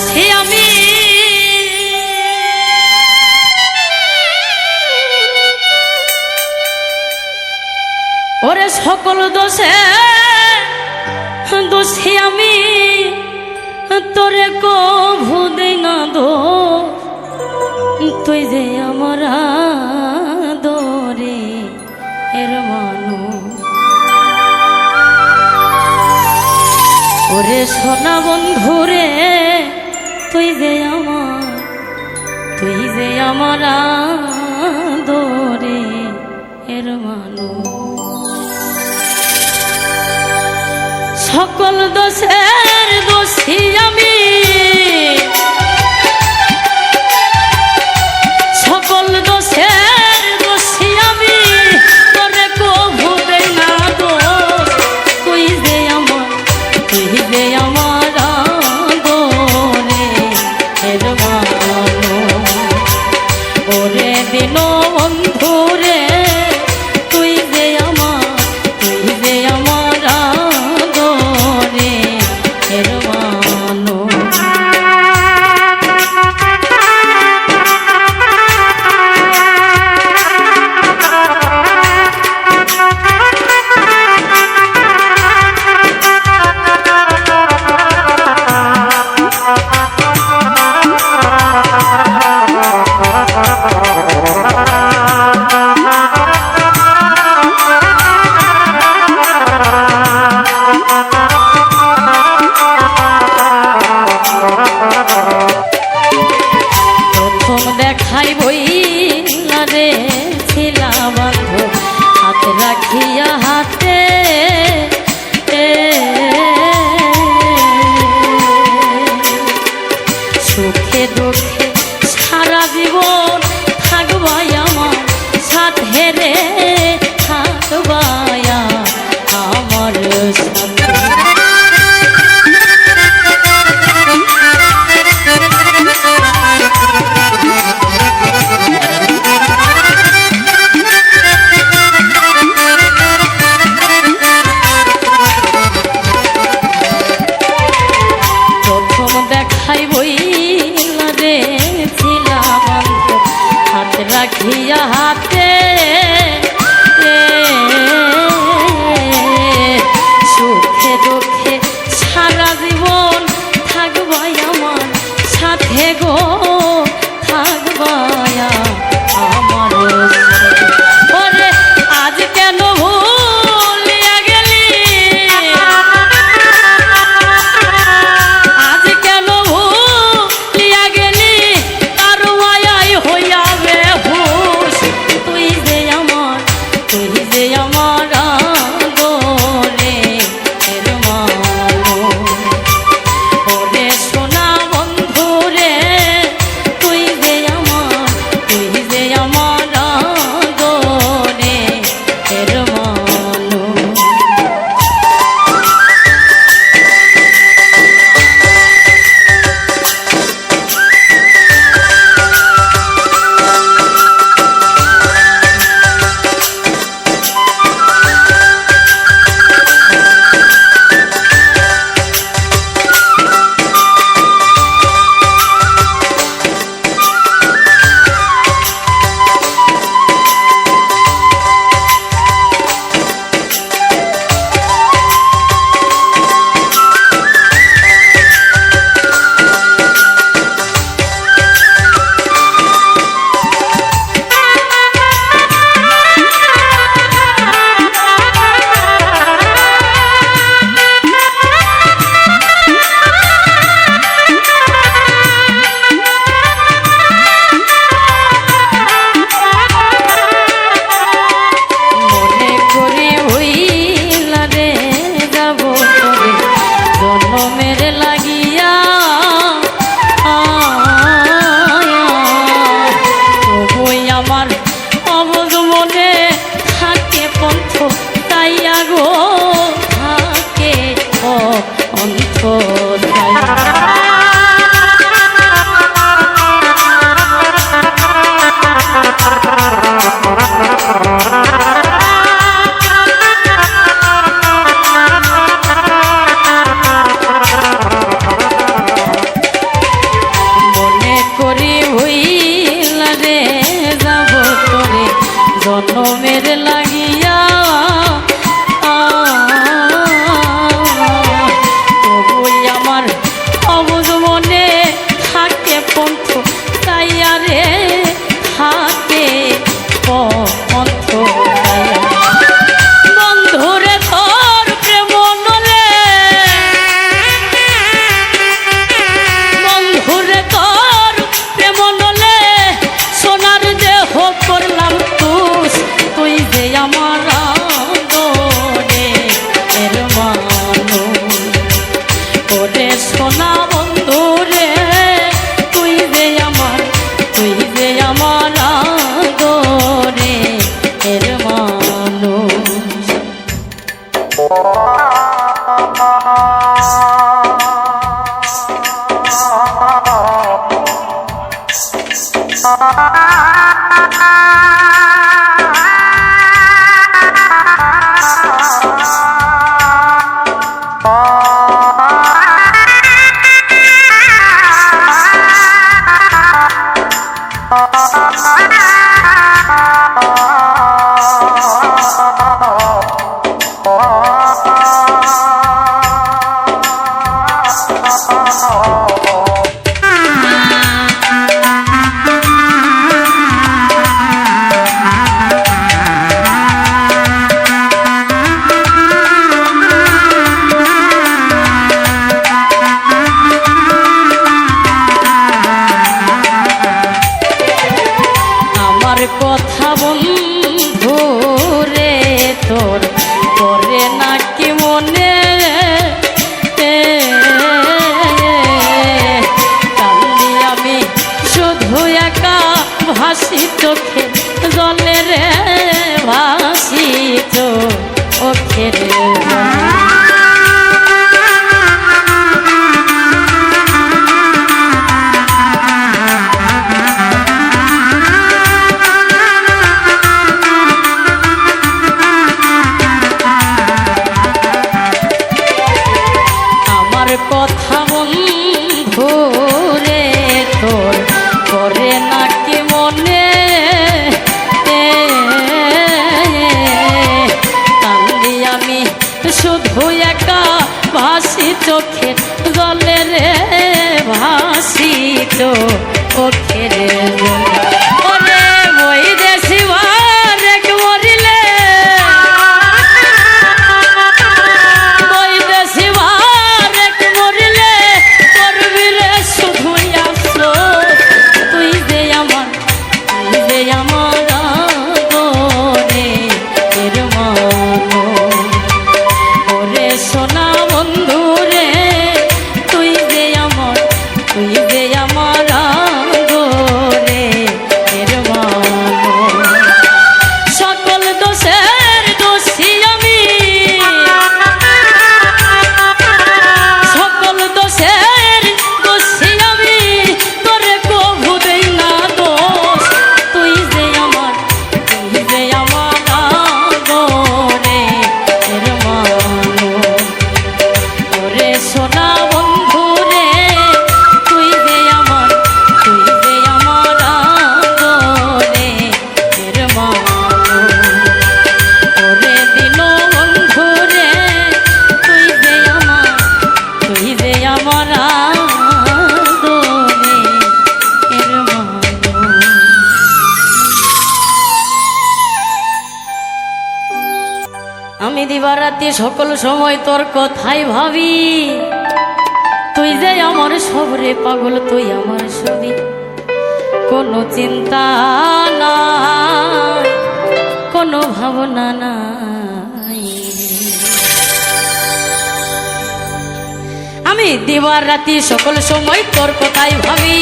দোষী আমি, ওরে সকল দোষে দোষী আমি, তোরে কভু দেই না দোষ, তুই যে আমার আদরে এর মানুষ। ওরে সোনা বন্ধুরে, তুই যে আমার আদরে এর মানুষ। সকল দোষের দোষী আমি, সকল দোষের দোষী আমি, তোরে কভু দেই না দোষ, তুই যে আমার আদরে এর মানুষ। ওরে দিন বন্ধুরে, তুই যে আমার আদরে এর মানুষ। দেখাই বইলা রে ছিলা বান্ধব, হাত রাখিয়া হাতে, সুখে দুঃখে সারা জীবন থাকবাই আমার সাথে রে, থাকবাই আমার সাথে। রাখিয়া হাতে, সুখে দুঃখে সারা জীবন থাকবাই আমার সাথে গো, থাকবাই আমার। ওরে আজ কেন ভুলিয়া গেলি, আজ কেন ভুলিয়া গেলি, তার মায়াই হইয়া আমার আদরে এর মানুষ। ওরে সোনা বন্ধুরে, তুই যে আমার কথা বন্ধু রে তোর করে নাকি মনে কান্দি আমি শুধু একা ভাসি চোখে জলে রে ভাসি চোখে রে কথা বন্ধু রে তোর করে নাকি মনে কান্দি আমি শুধু একা ভাসি চোখে জলে রে ভাসি চোখে রে আমি দিবারাতি সকল সময় তোর কথাই ভাবি তুই যে আমার সবরে পাগল তুই আমার ছবি কোনো চিন্তা নাই কোনো ভাবনা নাই আমি দিবারাতি সকল সময় তোর কথাই ভাবি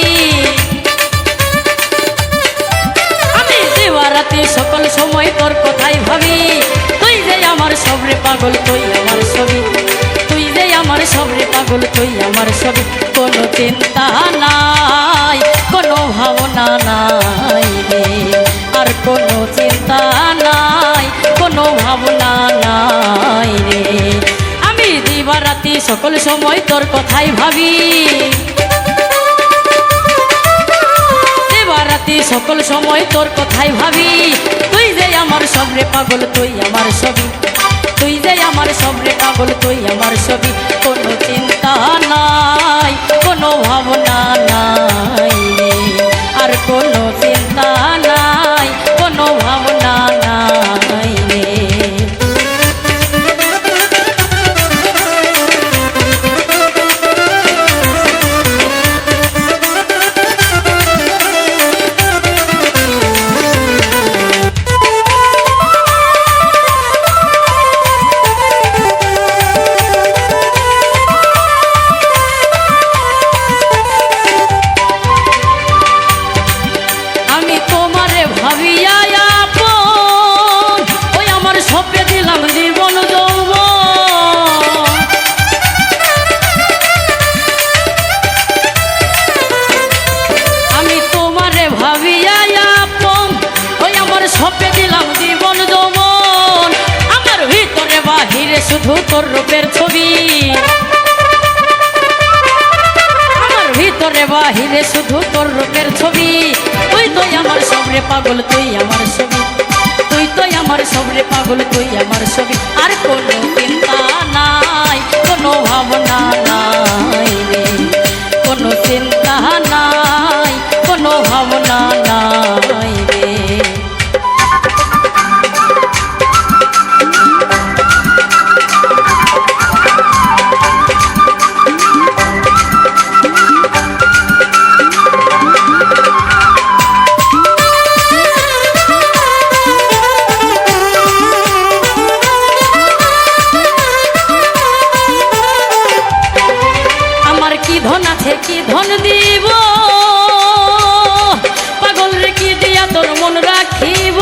আমি দিবারাতি সকল সময় তোর কথাই ভাবি তুই যে আমার সবরে পাগল তুই আমার ছবি তুই যে আমার সবরে পাগল তুই আমার ছবি কোনো চিন্তা নাই কোনো ভাবনা নাই রে আর কোনো চিন্তা নাই কোনো ভাবনা নাই রে আমি দিবারাতি সকল সময় তোর কথাই ভাবি দিবারাতি সকল সময় তোর কথাই ভাবি তুই যে আমার সবরে পাগল তুই আমার ছবি তুই যে আমার সবরে পাগল তুই আমার ছবি কোনো চিন্তা নাই কোনো ভাবনা নাই রে আর কোনো চিন্তা নাই কোনো ভাবনা নাই রে সপে দিলাম জীবন যৌবন, আমার ভিতরে বাহিরে শুধু তোর রূপের ছবি, আমার ভিতরে বাহিরে শুধু তোর রূপের ছবি। তুই তো আমার সবরে পাগল, তুই আমার ছবি, তুই তো আমার সবরে পাগল, তুই আমার ছবি। আর কোনো চিন্তা নাই, কোনো ভাবনা নাই রে, কোনো চিন্তা নাই, কোনো ভাবনা নাই রে। কি ধন দিব পাগল রে, কি দিয়া তোর মন রাখিব।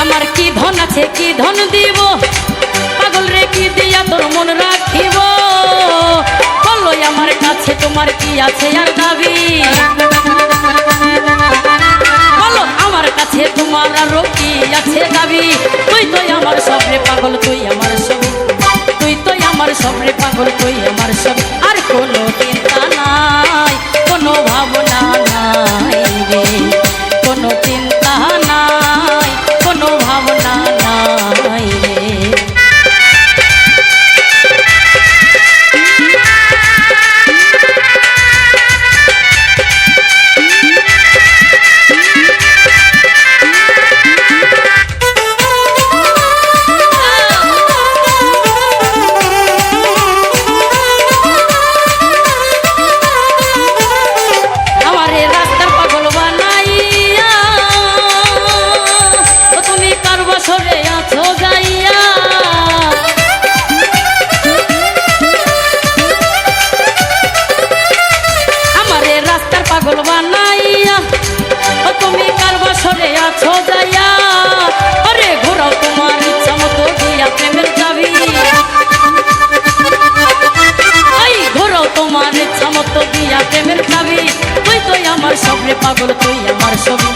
আমার কি ধন আছে, কি ধন দিব পাগল রে, কি দিয়া তোর মন রাখিব। বলো আমার কাছে তোমার কি আছে আর দাবি, বলো আমার কাছে তোমার আরো কি আছে দাবি। তুই তো আমার সবরে পাগল, তুই আমার ছবি, তুই তো আমার সবরে পাগল, তুই আমার ছবি। আর কোনো চিন্তা নাই, কোনো ভাবনা নাই রে, কোনো চিন্তা নাই, কোনো ভাবনা নাই রে। পাগল বানাইয়া তুমি কার বছরে আছো যাইয়া, আরে ঘোরাও তোমার ইচ্ছা মতো দিয়া প্রেমের চাবি, এই ঘোরাও তোমার ইচ্ছা মতো দিয়া প্রেমের চাবি। তুই তো আমার সবরে পাগল, তুই আমার ছবি,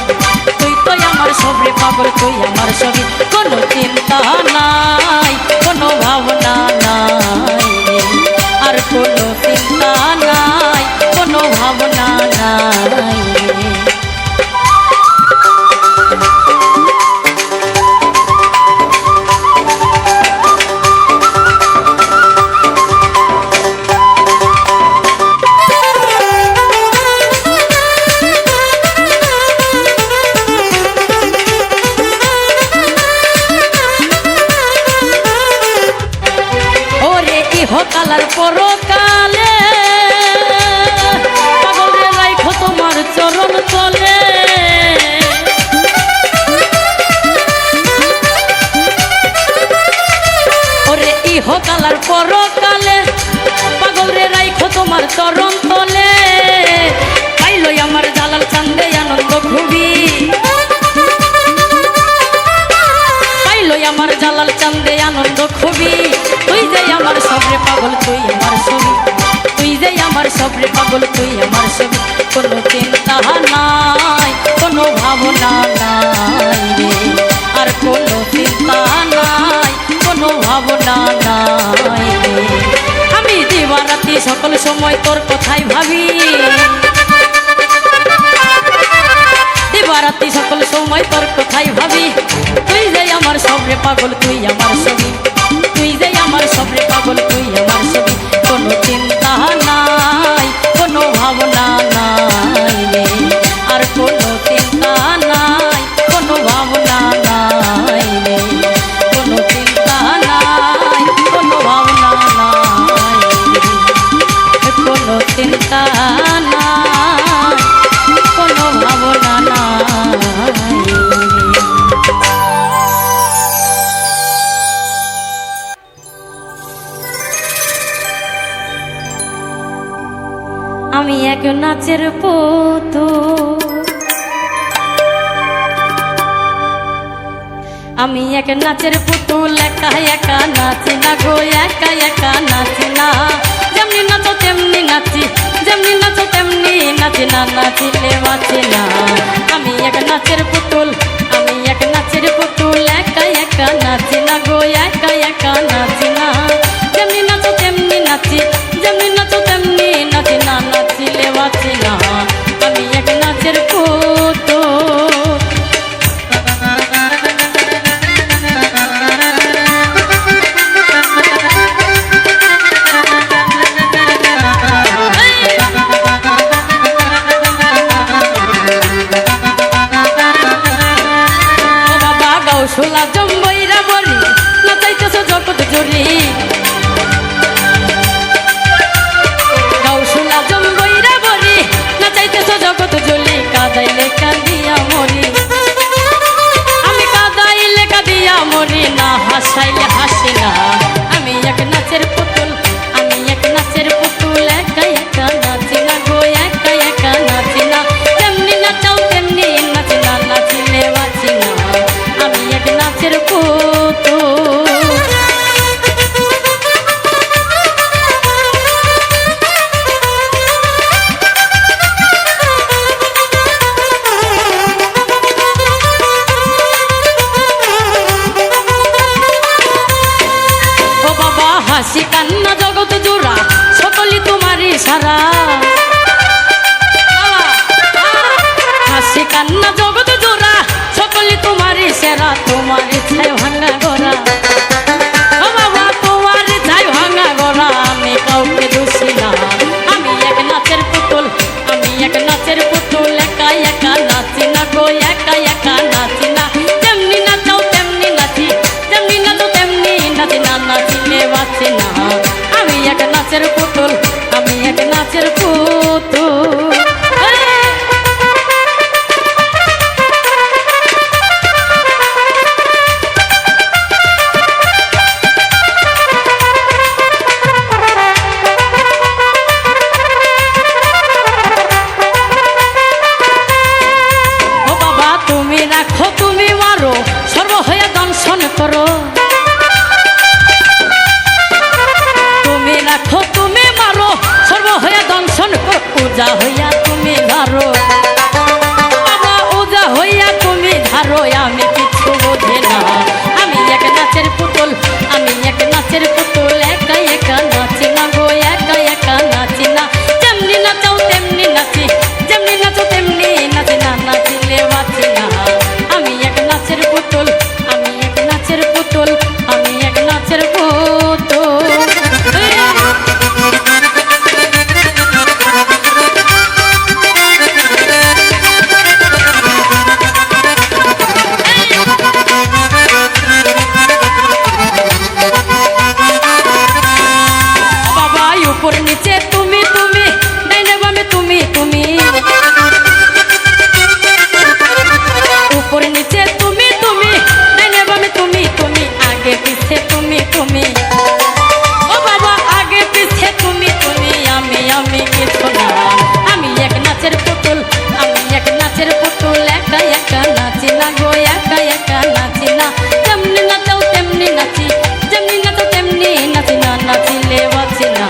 তুই তো আমার সবরে পাগল, তুই আমার ছবি। কোনো চিন্তা নাই, কোনো ভাবনা নাই রে, আর কোনো চিন্তা নাই, কোনো ভাবনা নাই রে। ইহকালার পরকালে পাগল রে রাইখো তোমার চরণ তলে, ওরে ইহকালার পরকালে পাগল রে রাইখো তোমার চরণ তলে। পাইলো আমার জালাল চান্দে আনন্দ খুবই, পাইলো আমার জালাল চান্দে আনন্দ খুবই। তুই যে আমার সবরে পাগল, তুই আমার ছবি, তুই যে আমার সবরে পাগল, তুই আমার ছবি। কোনো চিন্তা নাই, কোনো ভাবনা নাই রে, আর কোনো চিন্তা নাই, কোনো ভাবনা নাই রে। আমি দিবারাতি সকল সময় তোর কথাই ভাবি, দিবারাতি সকল সময় তোর কথাই ভাবি। তুই যে আমার সবরে পাগল, তুই আমার ছবি, তুই যে আমার সবরে পাগল, তুই আমার ছবি। কোনো চিন্তা নাই, কোনো ভাবনা নাই রে, আর কোনো চিন্তা নাই, কোনো ভাবনা নাই রে, কোনো চিন্তা নাই, কোনো ভাবনা নাই রে, কোনো চিন্তা নাই, কোনো ভাবনা নাই রে। আমি এক নাচের পুতুল, আমি এক নাচের পুতুল, একা একা নাচি না গো, একা একা নাচি না। যেমনি নাচো তেমনি নাচি, যেমনি নাচি না নাচিলে বাঁচি না। আমি এক নাচের পুতুল, আমি এক নাচের পুতুল, একা একা নাচি না গো, একা একা নাচি না। যেমনি নাচো তেমনি নাচি, যেমনি নাচো তেমনি নাচি না নাচিলে বাঁচি না। আমি এক নাচের পুতুল। শোলা জম্বইরা বলি নাচাইতেছ জগৎ জুড়ি, গাউসুলা জম্বইরা বলি নাচাইতেছ জগৎ জুড়ি। কাদাইলে কাঁদিয়া মরি, আমি কাদাইলে কাঁদিয়া মরি না, হাসাইলে হাসি না। আমি এক নাচের পুতুল, আমি এক নাচের পুতুল, একা একা নাচি না গো, একা একা নাচি না। তেমনি নাচাও তেমনি নাচি না নাচিলে বাঁচি না। আমি এক নাচের পুতুল। ও বাবা হাসি কান্না জগৎ জোড়া, সকলই তোমারই সারা। হাসি কান্না জগৎ জোড়া, সকলই তোমারই সেরা। তোমার ইচ্ছায় ভাঙা গোরা, ও বাবা তোমার ইচ্ছায় ভাঙা গোরা। আমি কাউকে দোষী না, আমি এক নাচের পুতুল, আমি এক নাচের পুতুল, একা একা নাচি না গো, একা একা নাচি না। যেমনি নাচাও তেমনি নাচি, যেমনি নাচো তেমনি নাচি না নাচিলে বাঁচি না। আমি এক নাচের পুতুল, আমি এক নাচের পুতুল। তুমি রাখো তুমি মারো, সর্ব হয়ে দংশন করো। তুমি রাখো তুমি মারো, সর্ব হয়ে দংশন করো। পূজা হইয়া তুমি ধারো, বাবা পূজা হইয়া তুমি ধারো। আমি কিছু বোঝে না, আমি এক নাচের পুতুল, আমি এক নাচের পুতুল, একা একা নাচি না গো, একা একা নাচি না। যেমনি নাচাও তেমনি নাচি, যেমনি নাচো তেমনি নাচি না নাচিলে বাঁচি না। আমি এক নাচের পুতুল, আমি এক নাচের পুতুল, আমি এক নাচের পুতুল। বাবা উপর নিচে তুমি তুমি, ডাইনে বামে তুমি তুমি, উপর নিচে তুমি তুমি, ডাইনে বামে তুমি তুমি, আগে পিছে তুমি তুমি। ও বাবা আগে পিছে তুমি তুমি, আমি আমি কিছু না। আমি এক নাচের পুতুল, আমি এক নাচের পুতুল, একা একা নাচি না গো, একা একা নাচি না। যেমনি নাচাও তেমনি নাচি, যেমনি নাচো তেমনি নাচি না নাচিলে বাঁচি না।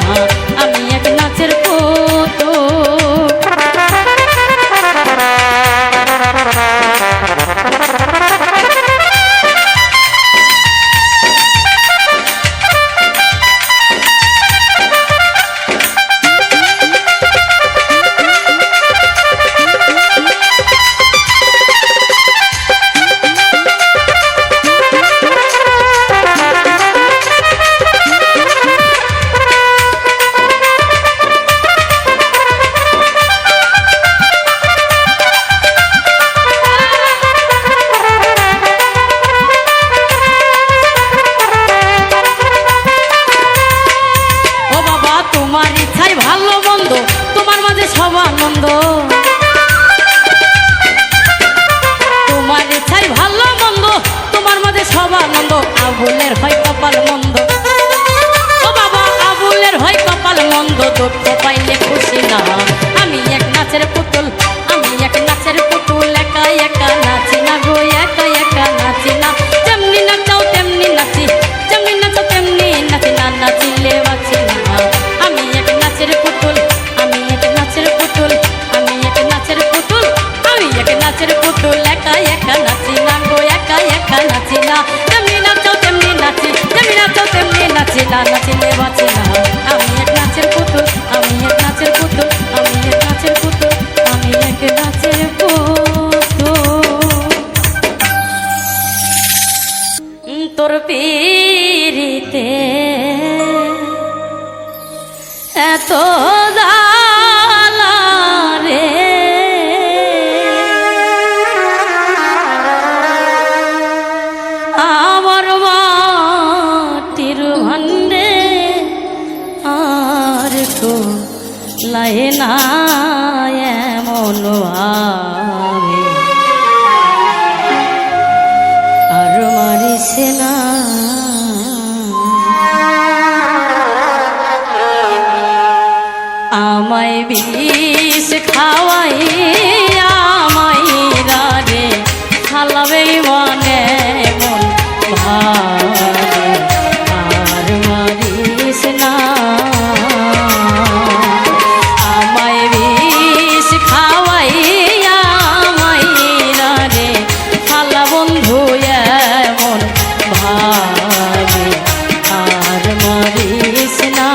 আমি এক নাচের পুতুল। সব আনন্দ, তোমার ইচ্ছাই ভালো মন্দ, তোমার মাঝে সব আনন্দ। আবুলের হয় কপাল মন্দ, ও বাবা আবুলের হয় কপাল মন্দ, দুঃখ পাইলে খুশি না। আমি এক নাচের পুতুল, আমি এক নাচের পুতুল, একা একা নাচি না গো, একা একা নাচি না। যেমনি নাচাও তেমনি নাচি, যেমনি নাচো তেমনি নাচি না নাচিলে বাঁচি না। আমি এক নাচের পুতুল, আমি এক নাচের পুতুল, আমি এত জ্বালা রে আমার মাটির ভান্ডে আর তো লাই না এমন ভাবে আর মারিছে না আমায় বিষ খাওয়াই আমায় রে খালাবে মানে মন ভাবে আর মারিস না আমায় বিষ খাওয়াই আমায় রে খালা বন্ধু এমন ভাবে আর মারিস না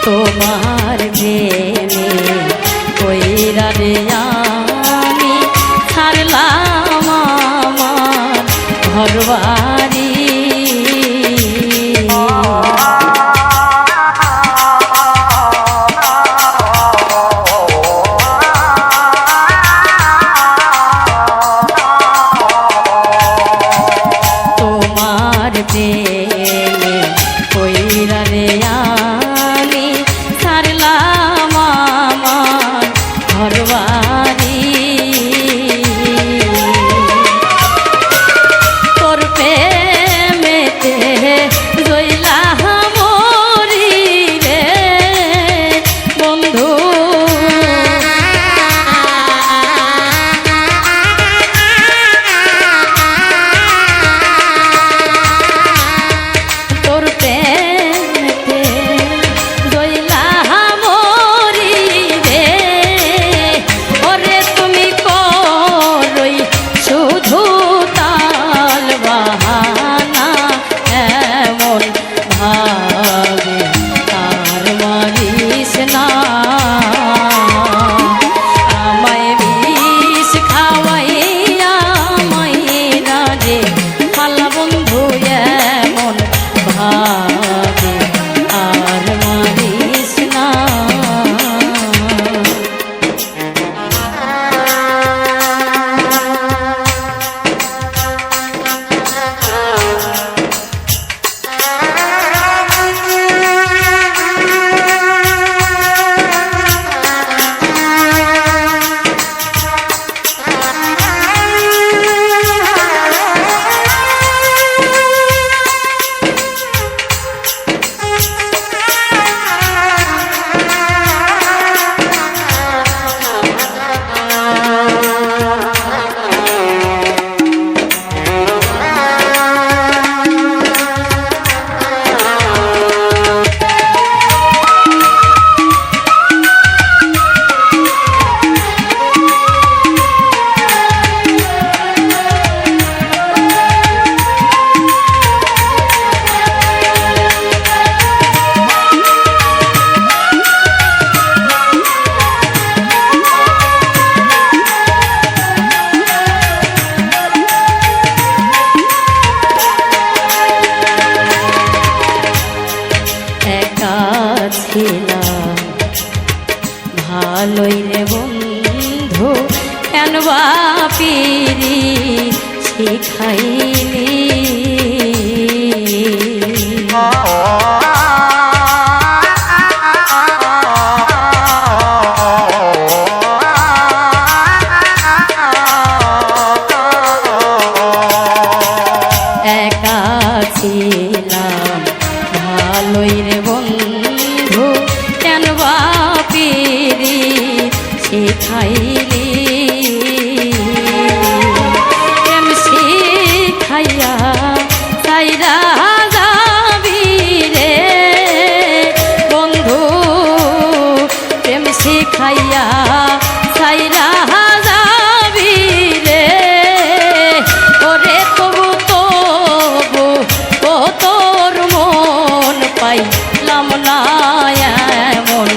তোমার প্রেমে কইরা রে আমি ছাড়লাম আমার ঘরবাড়ি তোমার প্রেমে কইরা রে আমি ছাড়লাম আমার ঘরবাড়ি তোর প্রেমেতে জইলা মরি রে বন্ধু তোর প্রেমেতে জইলা মরি রে ওরে তুমি করই শুধু তাল বাহানা এমন ভাবে আর মারিস না আমায় বিষ খাওয়াই আমায় রে খালা বন্ধু এমন ভাবে আর মারিস না একা ছিলাম ভালোই রে বন্ধু কেন বাপিরি শিখাইলি শিখাইলি প্রেম শিখাইয়া সাইরা যাবি রে বন্ধু প্রেম শিখাইয়া সাইরা যাবি রে ওরে তবু তবু ও তোর মন পাইলাম না এমন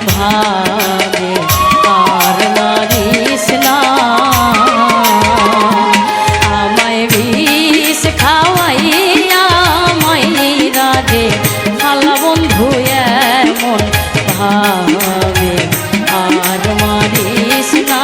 ভাবে আর মারিস না আমায় বিষ খাওয়াইয়া মাইরা দে খালা বন্ধু এমন ভাবে আর মারিস না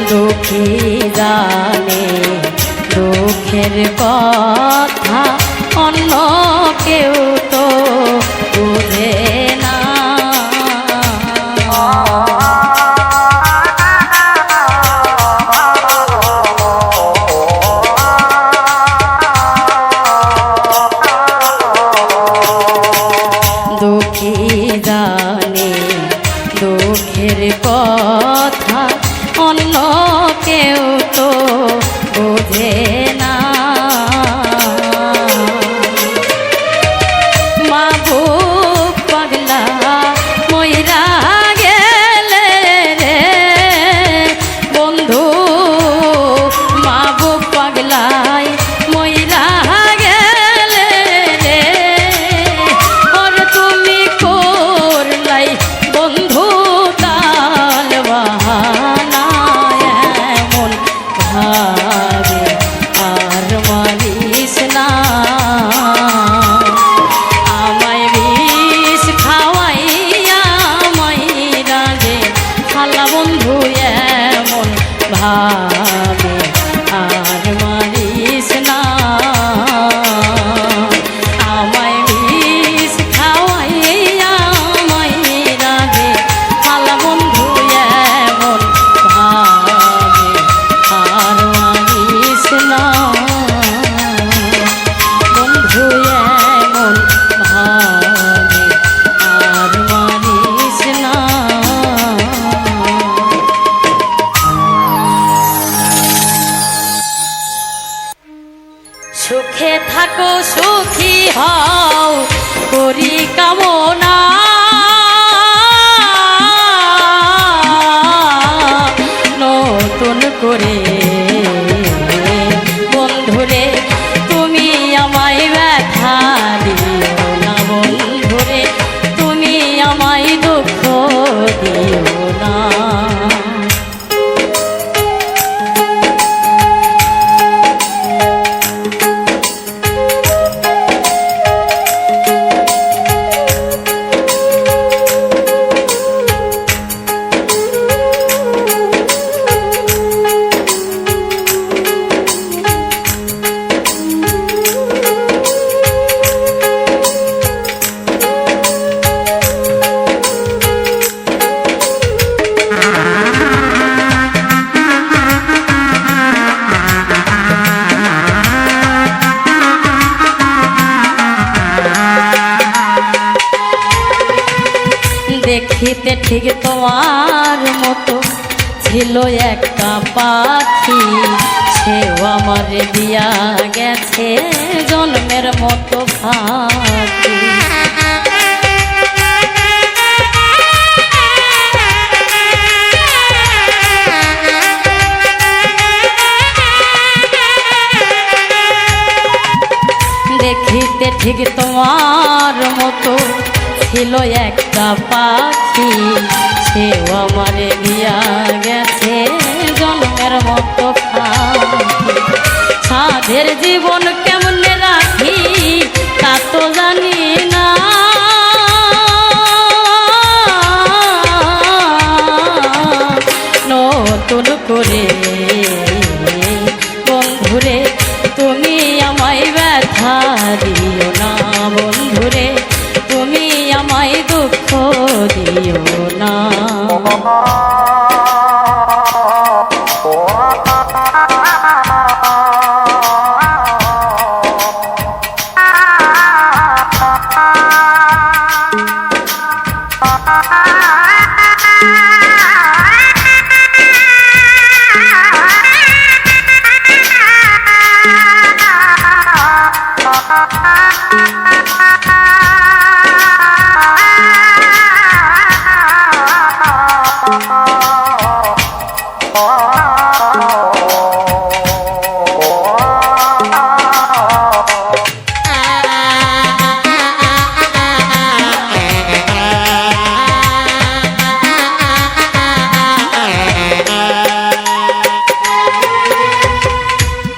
দুঃখী জানে দুঃখের কথা অন্য কেউ তো বুঝে না দুঃখী জানে দুঃখের কথা অন্য কেউ তো বোঝে না মা বুক পাগলা ময়রা গেলে রে বন্ধু মা বুক পাগলায় ময়রা গেলে রে ওর তুমি করলাই বন্ধু তাল বাহানা এমন ভাবে আর মারিস না আমায় বিষ খাওয়াইয়া মাইরা গে খালা বন্ধু এমন ভাবে আর মারিস না আমায় বিষ খাওয়াইয়া মাইরা গে খালা বন্ধু এমন ভাবে আর মারিস না বন্ধু এমন ভাবে আর মারিস না সুখে থাকো সুখী হও করি কামনা নতুন করে বন্ধুরে তুমি আমায় ব্যথা দিও না বন্ধুরে তুমি আমায় দুঃখ দিও না দেখিতে ঠিক তোমার মতো ছিল একটা পাখি, সেও আমার দিয়া গেছে জন্মের মতো ফাঁকি। দেখিতে ঠিক তোমার মতো ছিল একটা পাখি, সেও আমারে দিয়া গেছে জন্মের মতো ফাঁকি। সাধের জীবন কেমনে রাখি তা তো জানি না, নতুন করে বন্ধুরে তুমি আমায় ব্যথা দিও না, বন্ধুরে তুমি আমায় দুঃখ দিও না।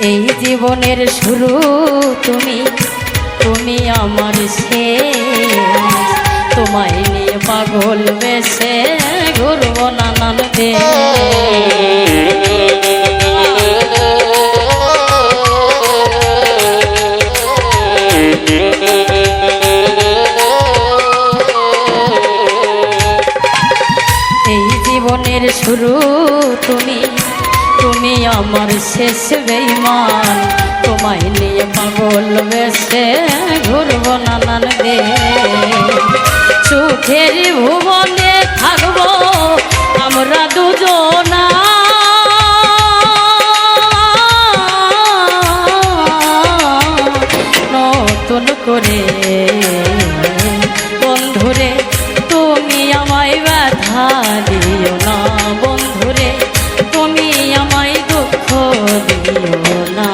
এই জীবনের শুরু তুমি, তুমি আমার শেষ, তোমায় নিয়ে পাগল বেশে ঘুরবো নানান দেশ। এই জীবনের শুরু তুমি, তুমি আমার শেষ বেঈমান, তোমায় নিয়ে পাগল বেশে ঘুরবো নানান দেশ। সুখের ভুবনে থাকবো আমরা দুজনা, নতুন করে বন্ধুরে তুমি আমায় ব্যথা দিও না, বন্ধুরে তুমি আমায় দুঃখ দিও না।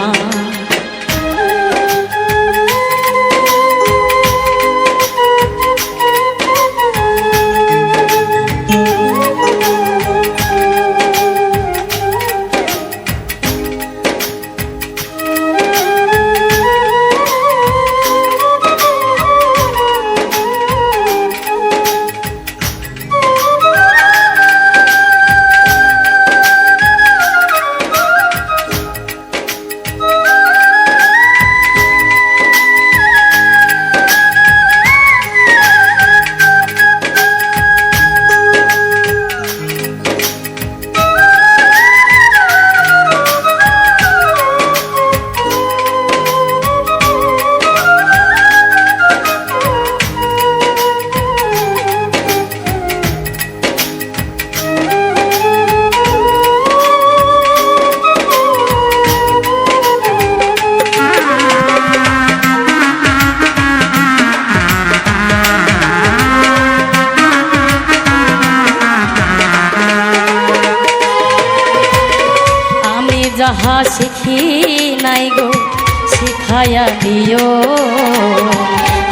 যাহা শিখি নাই গো শিখাইয়া দিও,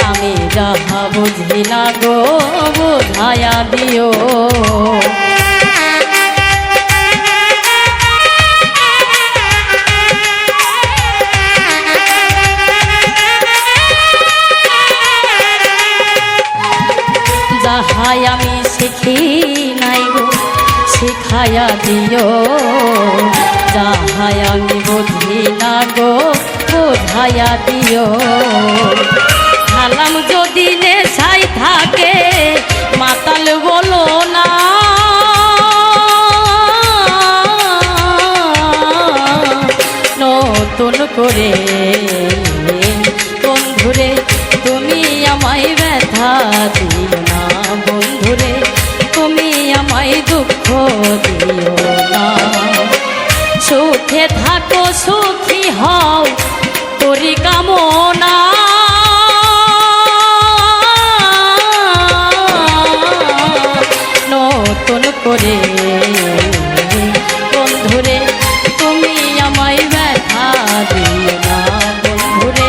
আমি যাহা বুঝি না গো বুঝাইয়া দিও। যাহাই আমি শিখি নাই গো শিখাইয়া দিও, যাহাই আমি বুঝি না গো বোঝাইয়া দিও। সালাম যদি নেশাই থাকে মাতাল বলো না, নতুন করে বন্ধুরে তুমি আমায় ব্যথা দিও না, বন্ধুরে দিও না। সুখে থাকো সুখী হও করি কামনা, নতুন করে বন্ধুরে তুমি আমায় ব্যথা দিও না, বন্ধুরে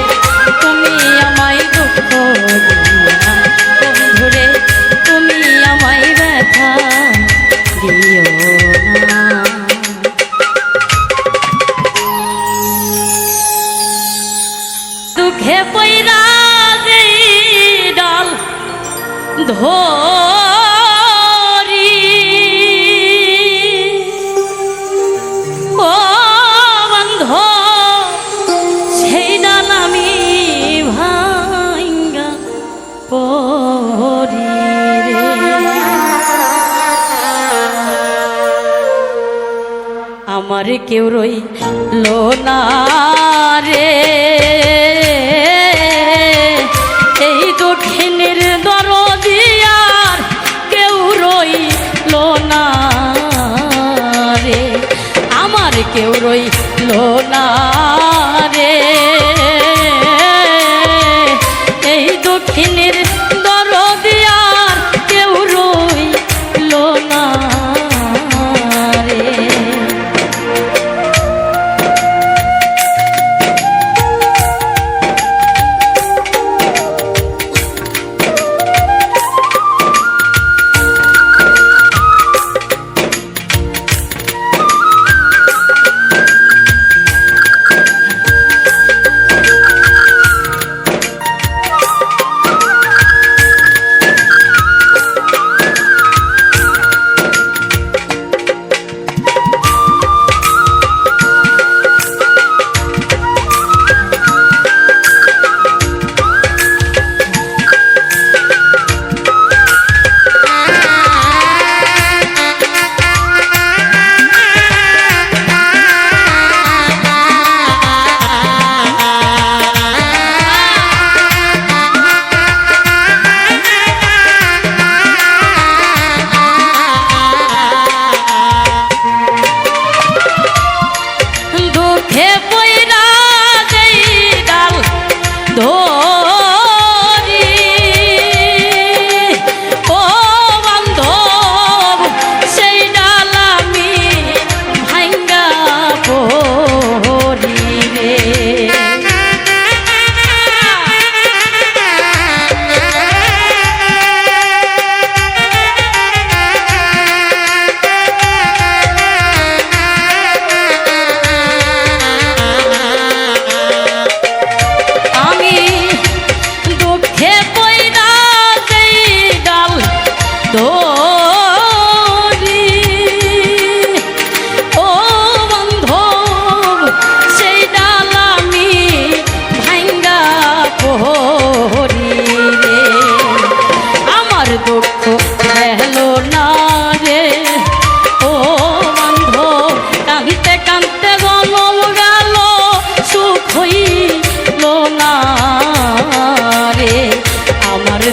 তুমি আমায় দুঃখ দিও না, বন্ধুরে তুমি আমায় ব্যথা দিও না। দুঃখে পইরা যেই ডাল ধরি ও বান্ধব সেই ডাল আমি ভাঙ্গা পড়ি রে। আমার কেউ রইল না রে এই দক্ষিণের দরদিয়ার, কেউ রইল না রে আমার কেউ রইল না রে এই দক্ষিণের দরদিয়ার, কেউ রইল না রে।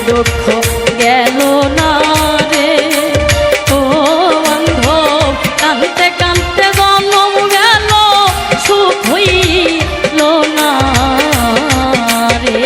দুঃখ গেল না রে ও বান্ধব, কাঁদতে কাঁদতে জনম গেল সুখ হইল না রে।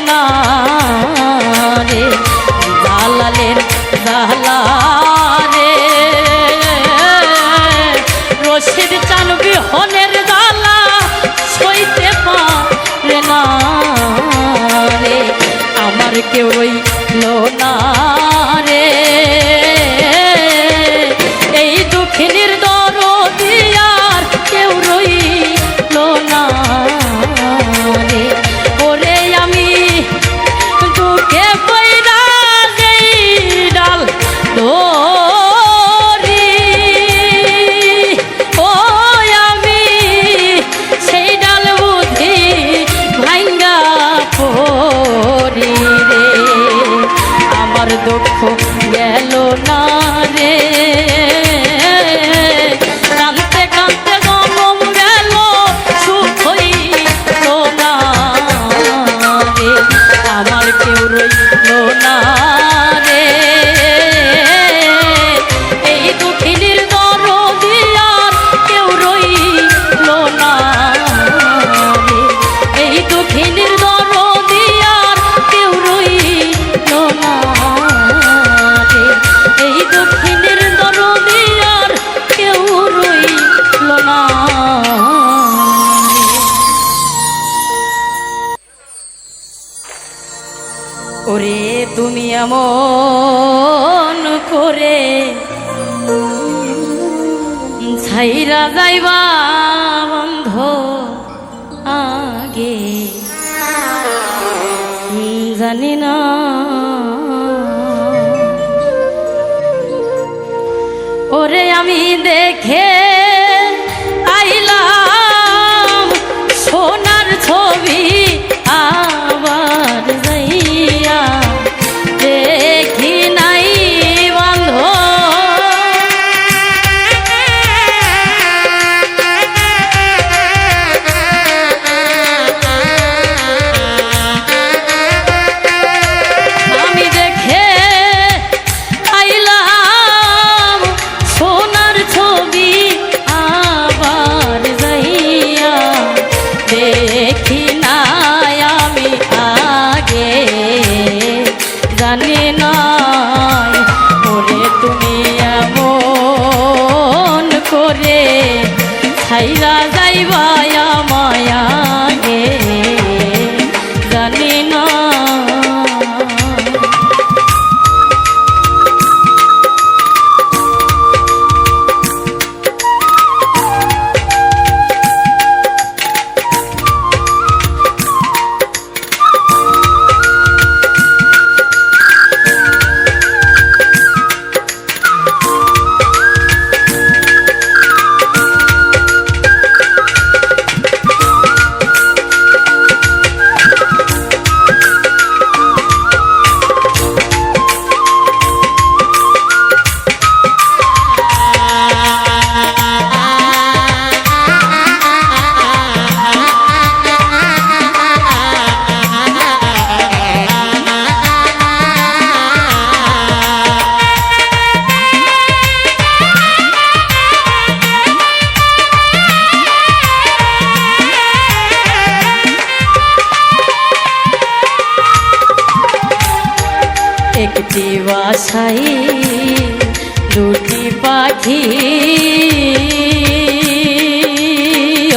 না রে, জালালের জালা রে, রশিদ চান বিহনের জালা সইতে পারে না রে, আমার কেউ রইল না রে, এই দুঃখিনীর দরদি আর কেউ রইল না রে, ওরে আমি দুঃখে পইরা যেই ডাল ধরি, ও আমি সেই ডাল বুঝি ভাঙ্গা পড়ি রে, আমার দুঃখ গেল না রে, কাঁদতে কাঁদতে জনম গেল সুখ হইল না রে, আমার কেউ রইল না রে, এই দুঃখিনীর দরদি আর কেউ রইল না রে, এই দুঃখিনীর দরদি আর কেউ রইল না রে, এই দুঃখিনীর দরদি আর কেউ রইল না রে। ওরে তুমি এমন করে ছাইরা যাইবা বন্ধ আগে জানি না, ওরে আমি দেখে আইলাম সোনার ছবি, আবার যাইয়া দেখি নাই বন্ধ, আমি দেখে আইলাম সোনার ছবি, আবার যাইয়া দেখি নাই আমি আগে জানি নাই, ওরে তুমি এমন করে ছাইরা যাইবা মায়া গে জানি না। একটি বাসাই দুটি পাখি,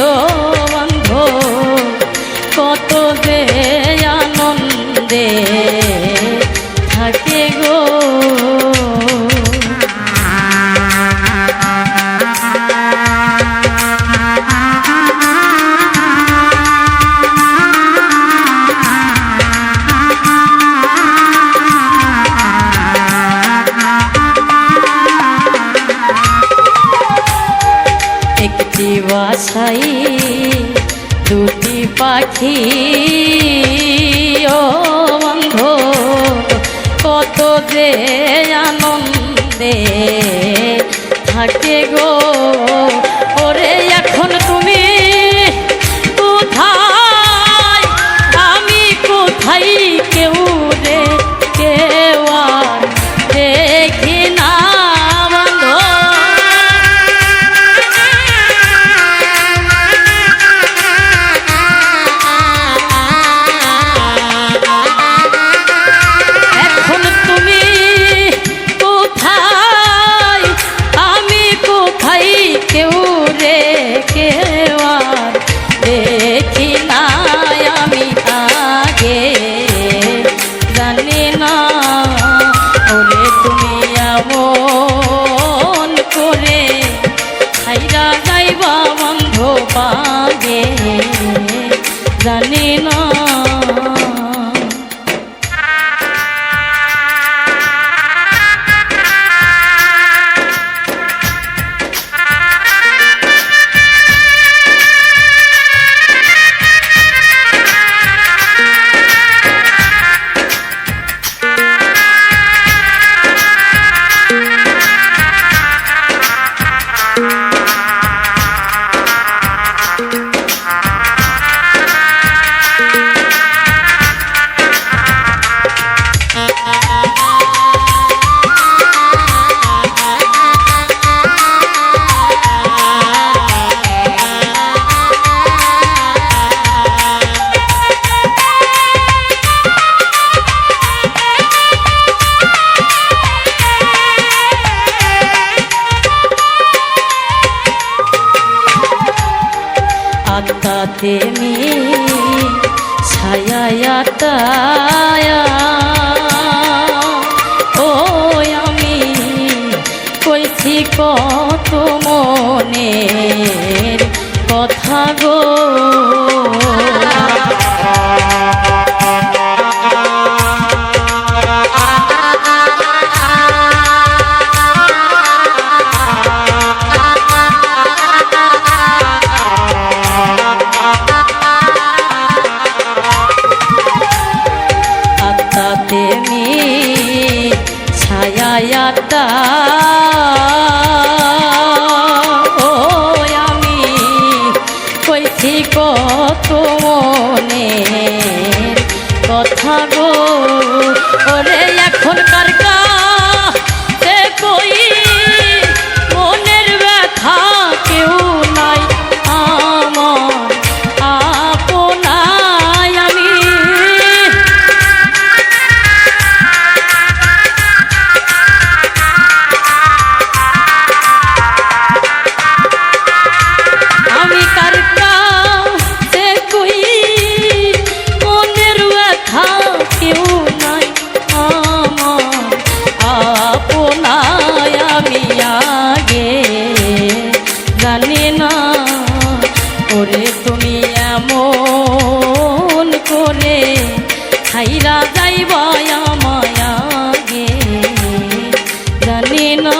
ও বন্ধু কত যে আনন্দে থাকে গো, একটি বাসাই দুটি পাখি, ও বন্ধু কত যে আনন্দে থাকে গো, ওরে এখন তুমি কোথায় আমি কোথায় কেউ রে কেউ আর দেখি না বন্ধু, জানি না। আত্মাতে মি ছায়া ও আমি কইছি কত মনের কথা গো। ছায়া ও আমি কইছি কত মনের কথা গো। ওরে এখনকার কাছে কই মনের ব্যথা কেউ নাই আমার আপনায় আমি। ওরে তুমি এমন করে হাইরা যাইবা আমায় আগে জানি না।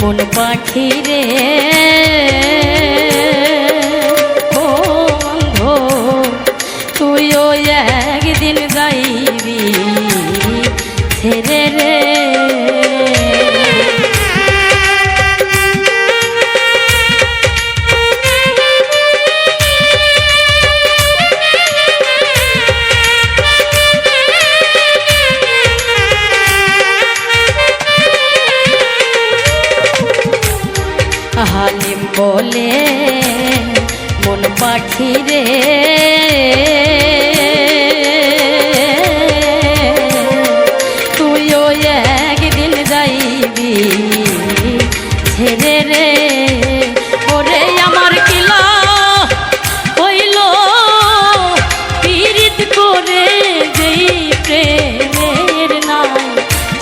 মন পাখি রে ও অন্ধ তুইও একদিন যাইবি ছেড়ে রে বলে মন পাখি রে তুইও একদিন যাইবি ছেড়ে রে ওরে আমার কিলা হইল পীড়িত করে যেই প্রেমের নাই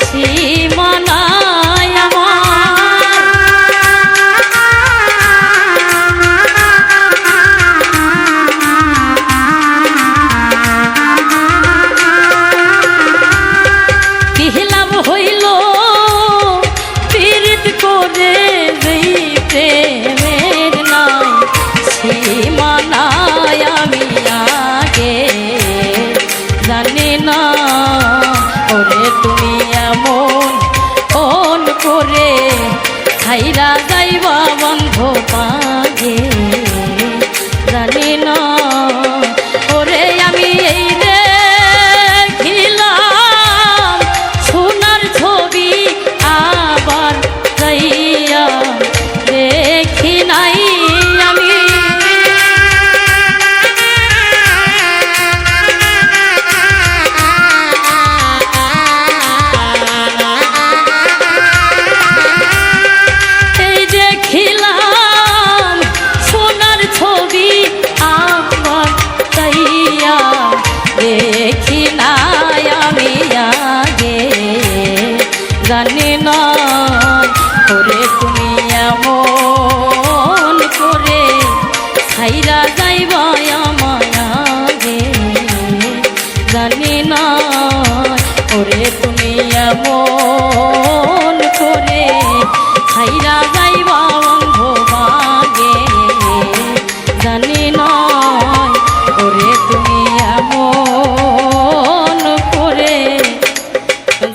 সীমানায় আমার কিলাম হইল পীড়িত করে যেই প্রেমের নাই সীমানায় আমি আগে জানি না ওরে তুমি এমন অন করে ছাইরা যাইবা বন্ধ পাগে জানি না ওরে আমি এই দেখিলাম সোনার ছবি আবার যাইয়া দেখি নাই আমি এই দেখিলাম সোনার ছবি আবার যাইয়া দেখি নাই আমি আগে জানি না ওরে তুমি এমন করে ছাইরা যাইবা আমায় আগে জানি না ওরে তুমি এমন করে ছাইরা যাইবা বন্ধ ভাগে জানি না ওরে তুমি এমন করে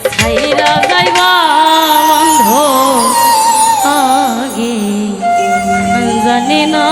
ছাইরা যাইবা বন্ধ আগে জানি না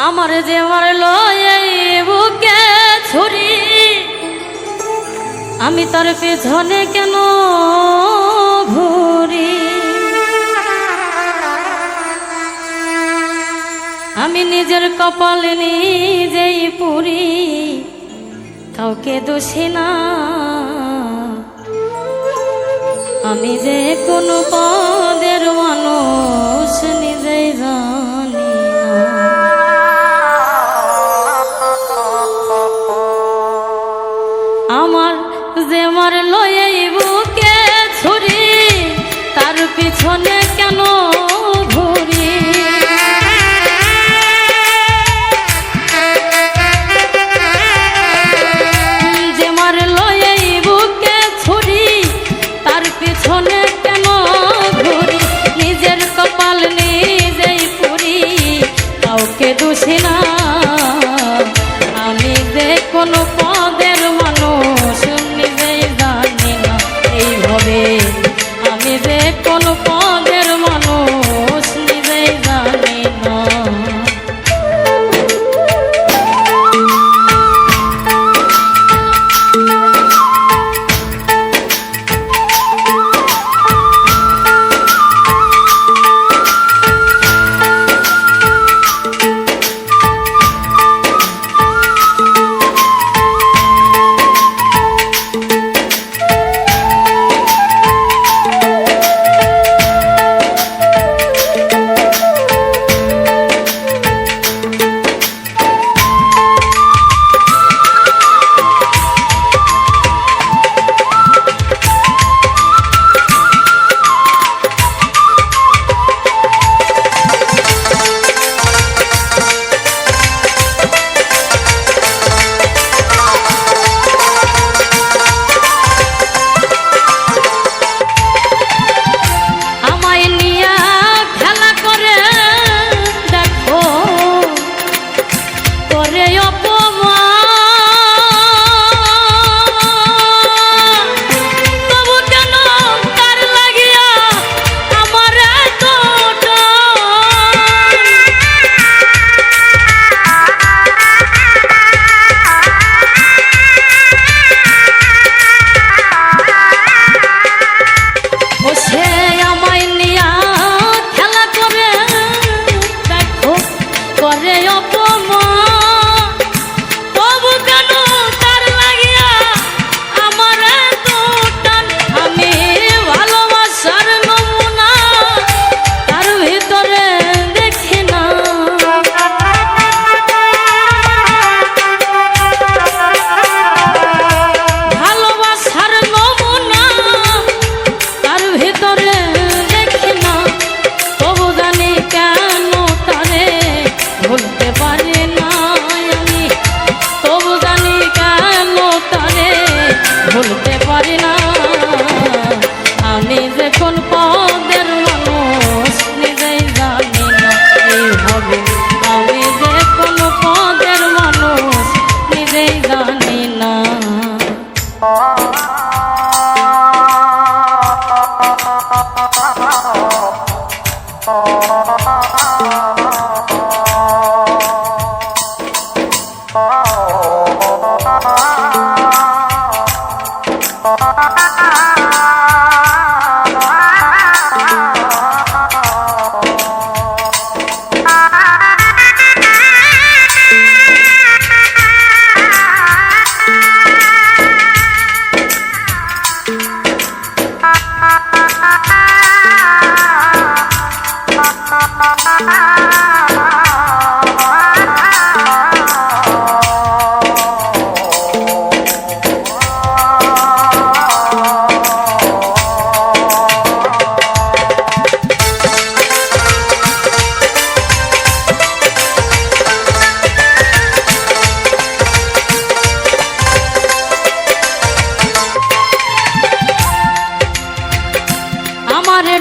আমার যে মারলো এই বুকে ছুরি আমি তার পেছনে কেন ঘুরি আমি নিজের কপাল নিজেই পুরি কাউকে দোষী না আমি যে কোনো পদের মানুষ নিজেই জানি না আমার যে মারলো এই বুকে ছুরি তার পিছনে কেন ঘুরি যে মারলো এই বুকে ছুরি তার পিছনে কেন ঘুরি নিজের কপাল নিজেই পুরি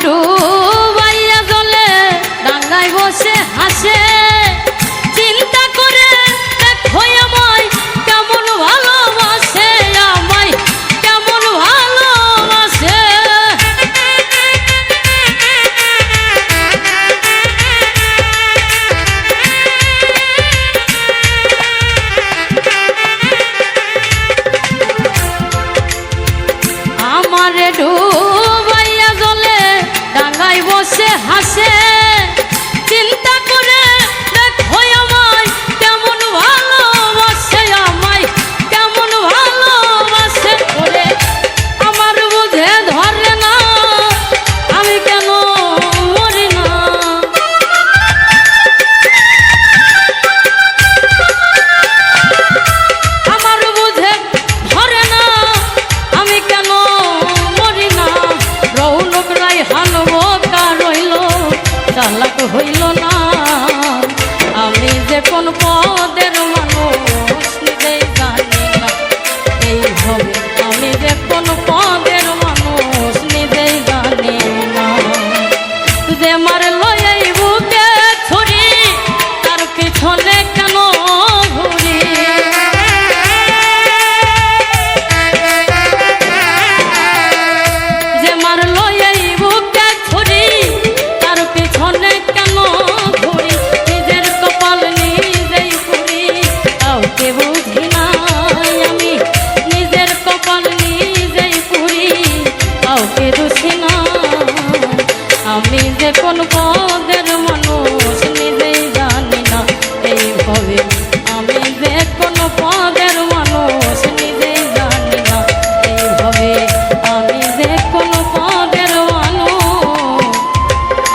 ডুবাইয়া জলে ডাঙ্গায় বসে হাসে, চিন্তা করে দেখো আমায় কেমন ভালোবাসে, আমায় কেমন ভালোবাসে। আমারে ডুবাইয়া জলে ডাঙ্গায় বসে হাসে, চিন্তা করে দেখো আমায় কেমন ভালোবাসে, আমায় কেমন ভালোবাসে। করে আমার বুঝে ধরে না আমি কেন মরি না, আমার বুঝে ধরে না আমি কেন মরি না। রৌনক রাই হানবকা রইল চালাক হইল না, আমি যে কোন পদের মানুষ নিজেই জানি না। এইভাবে আমি যে কোন পদের মানুষ নিজেই জানি না। যে মারলো এই বুকে ছুরি তার পিছনে কেন ঘুরি, যে মারলো এই বুকে ছুরি তার পিছনে কেন ঘুরি। নিজের কপাল নিজেই পুরি কাউকে বুঝি না আমি, নিজের কপাল নিজেই পুরি কাউকে দোষী না। আমি যে কোন পদের মানুষ নিজেই জানি না। এইভাবে আমি যে কোন পদের মানুষ নিজেই জানি না। এইভাবে আমি যে কোন পদের মানুষ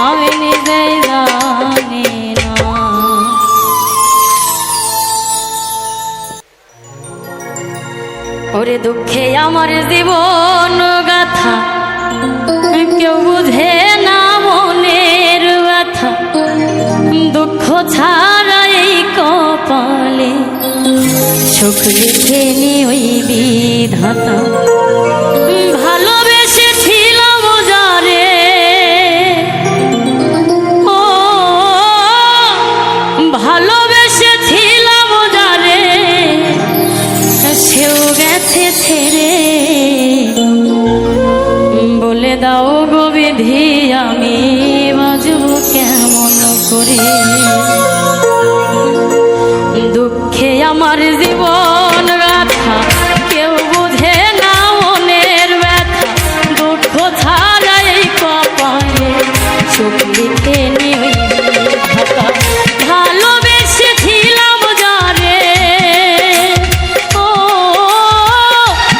আমি নিজেই জানি না। ওরে দুঃখে আমার জীবন গাথা কেউ বুঝে না মনের ব্যথা, দুঃখ ছাড়া এই কপালে সুখ লিখেনি ওই বিধাতা। ভালোবেসেছিলাম যারে ও ভালোবেসেছিলাম যারে সেও গেছে ছেড়ে। বলে দাও গো বিধি আমি বাজব কেমন করে, দুঃখে আমার জীবন গাথা কেউ বুঝে না মনের ব্যথা, দুঃখ ছাড়া এই কপালে সুখ লিখে নি ওই বিধাতা। ভালোবেসেছিলাম যারে ও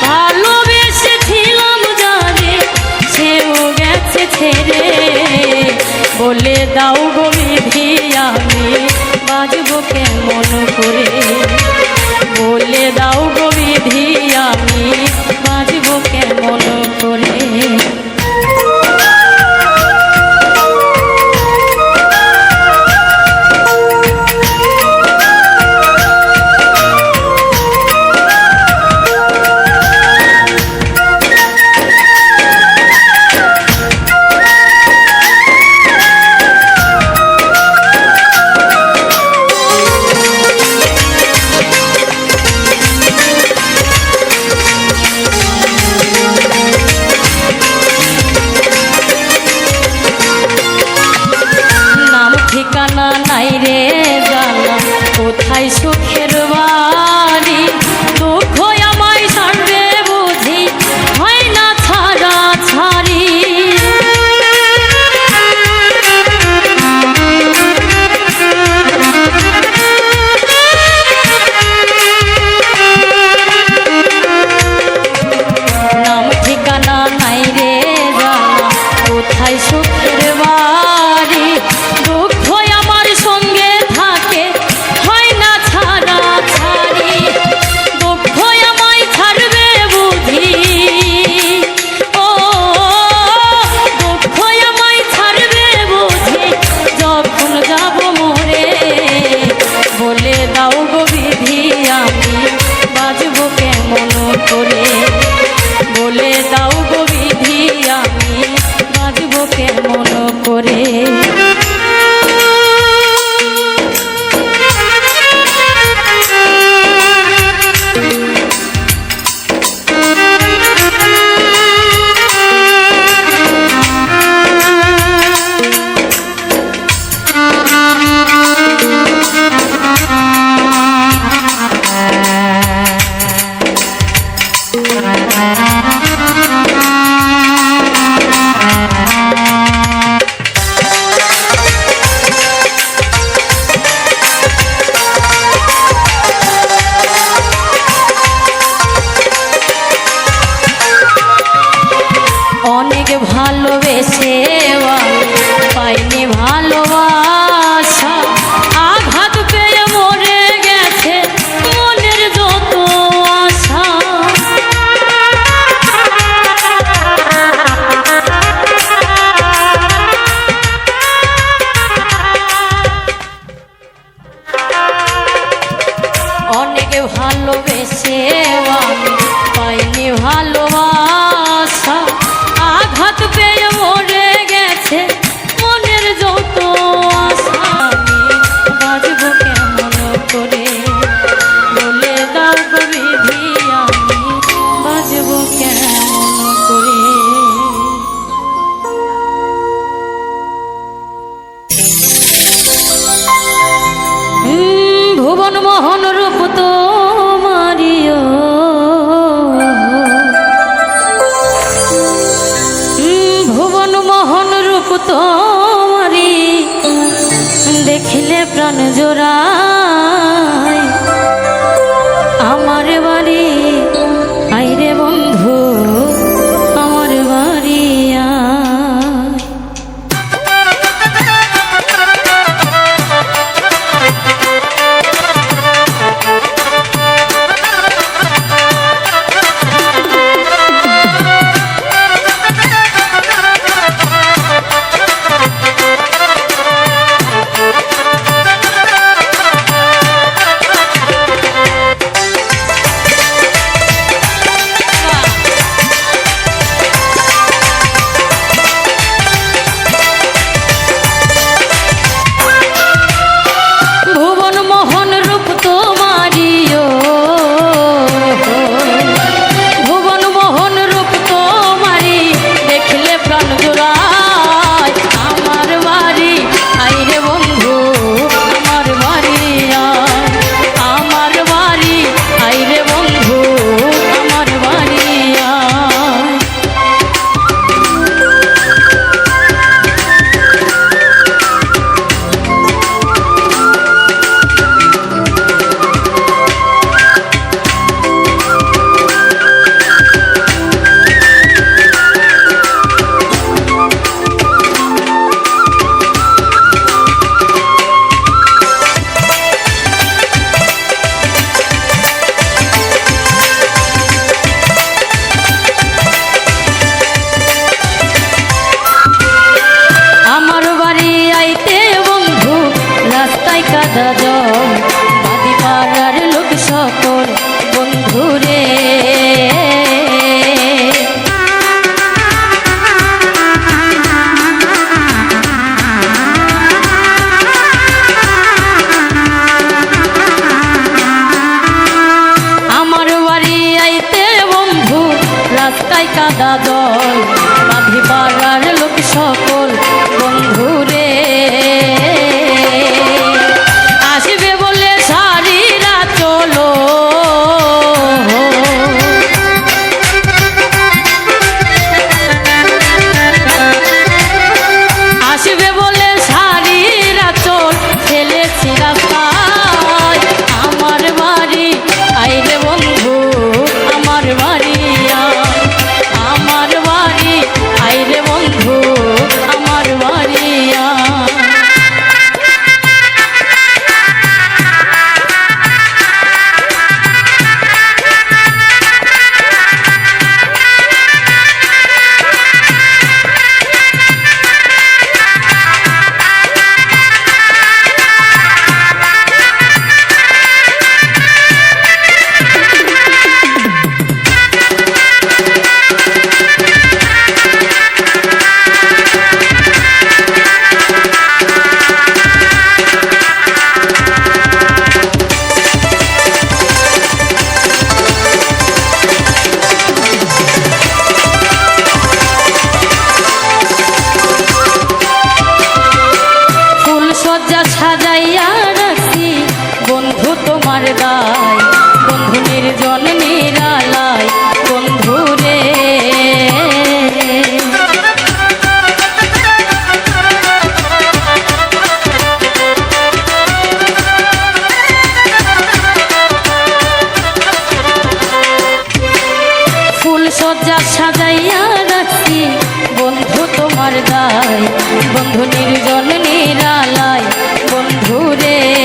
ভালোবেসেছিলাম যারে সেও গেছে ছেড়ে। বলে দাও গো বিধি আমি বাজব কেমন করে, বলে দাও গো বিধি আমি বাজব কেমন করে। মোহন রূপ তোমারিও ভুবন মোহন রূপ তোমারি দেখিলে প্রাণ জোড়ায় আমার বাড়ি আইরে বন্ধু আমার বাড়ি কাদা জল বাদি পাড়ার লোক সকল বন্ধুরে আমার বাড়ি আইতে বন্ধু রাস্তায় কাদা জল বাদি পাড়ার লোক সকল বন্ধুরে সাজাইয়া রাখছি বন্ধু তোমার দায় বন্ধু নির্জন নিরালায় বন্ধু রে ফুল সজ্জা সাজাইয়া রাখছি বন্ধু তোমার দায় বন্ধু নির্জন নিরালায় বন্ধু রে